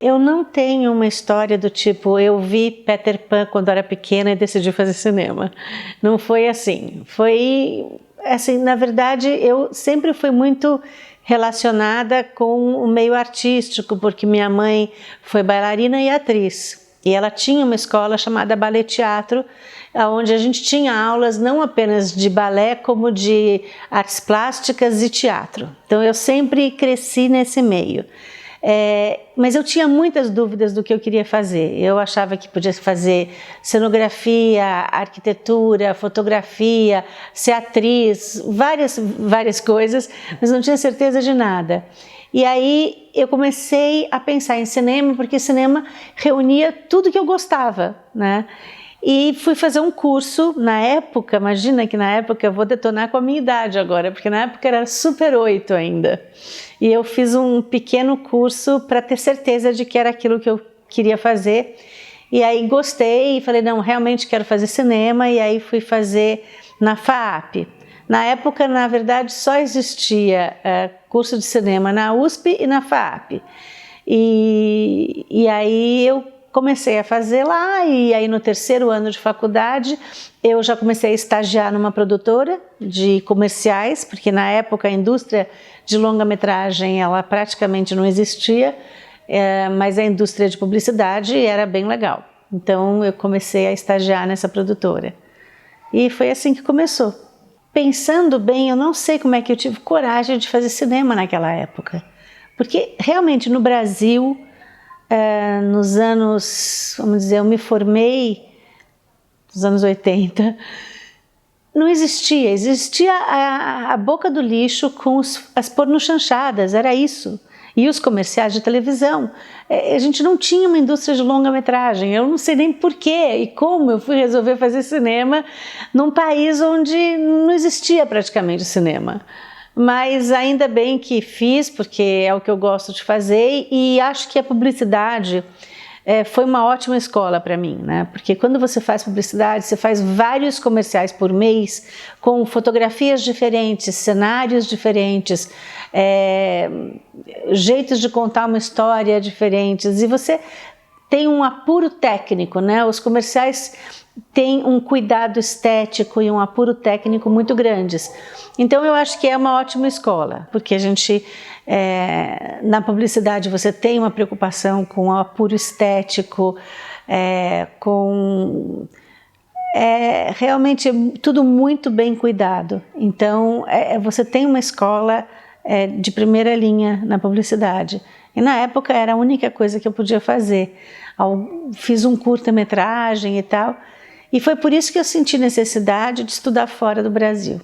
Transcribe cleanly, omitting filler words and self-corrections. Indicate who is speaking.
Speaker 1: Eu não tenho uma história do tipo, eu vi Peter Pan quando era pequena e decidi fazer cinema. Não foi assim. Foi assim, na verdade, eu sempre fui muito relacionada com o meio artístico, porque minha mãe foi bailarina e atriz. E ela tinha uma escola chamada Ballet Teatro, onde a gente tinha aulas não apenas de balé, como de artes plásticas e teatro. Então eu sempre cresci nesse meio. Mas eu tinha muitas dúvidas do que eu queria fazer. Eu achava que podia fazer cenografia, arquitetura, fotografia, ser atriz, várias coisas, mas não tinha certeza de nada. E aí eu comecei a pensar em cinema, porque cinema reunia tudo que eu gostava, né? E fui fazer um curso na época, imagina que na época eu vou detonar com a minha idade agora, porque na época era Super 8 ainda. E eu fiz um pequeno curso para ter certeza de que era aquilo que eu queria fazer. E aí gostei e falei, não, realmente quero fazer cinema, e aí fui fazer na FAAP. Na época, na verdade, só existia curso de cinema na USP e na FAAP. E aí eu comecei a fazer lá, e aí no terceiro ano de faculdade eu já comecei a estagiar numa produtora de comerciais, porque na época a indústria de longa-metragem ela praticamente não existia, mas a indústria de publicidade era bem legal. Então eu comecei a estagiar nessa produtora. E foi assim que começou. Pensando bem, eu não sei como é que eu tive coragem de fazer cinema naquela época. Porque realmente no Brasil, nos anos, vamos dizer, eu me formei nos anos 80, não existia a boca do lixo com as pornochanchadas, era isso. E os comerciais de televisão. A gente não tinha uma indústria de longa-metragem, eu não sei nem porquê e como eu fui resolver fazer cinema num país onde não existia praticamente cinema. Mas ainda bem que fiz, porque é o que eu gosto de fazer, e acho que a publicidade foi uma ótima escola para mim, né? Porque quando você faz publicidade, você faz vários comerciais por mês, com fotografias diferentes, cenários diferentes, jeitos de contar uma história diferentes, e você tem um apuro técnico, né? Os comerciais têm um cuidado estético e um apuro técnico muito grandes. Então eu acho que é uma ótima escola, porque a gente, na publicidade você tem uma preocupação com o apuro estético, realmente tudo muito bem cuidado. Então você tem uma escola de primeira linha na publicidade. E na época era a única coisa que eu podia fazer. Fiz um curta-metragem e tal, e foi por isso que eu senti necessidade de estudar fora do Brasil.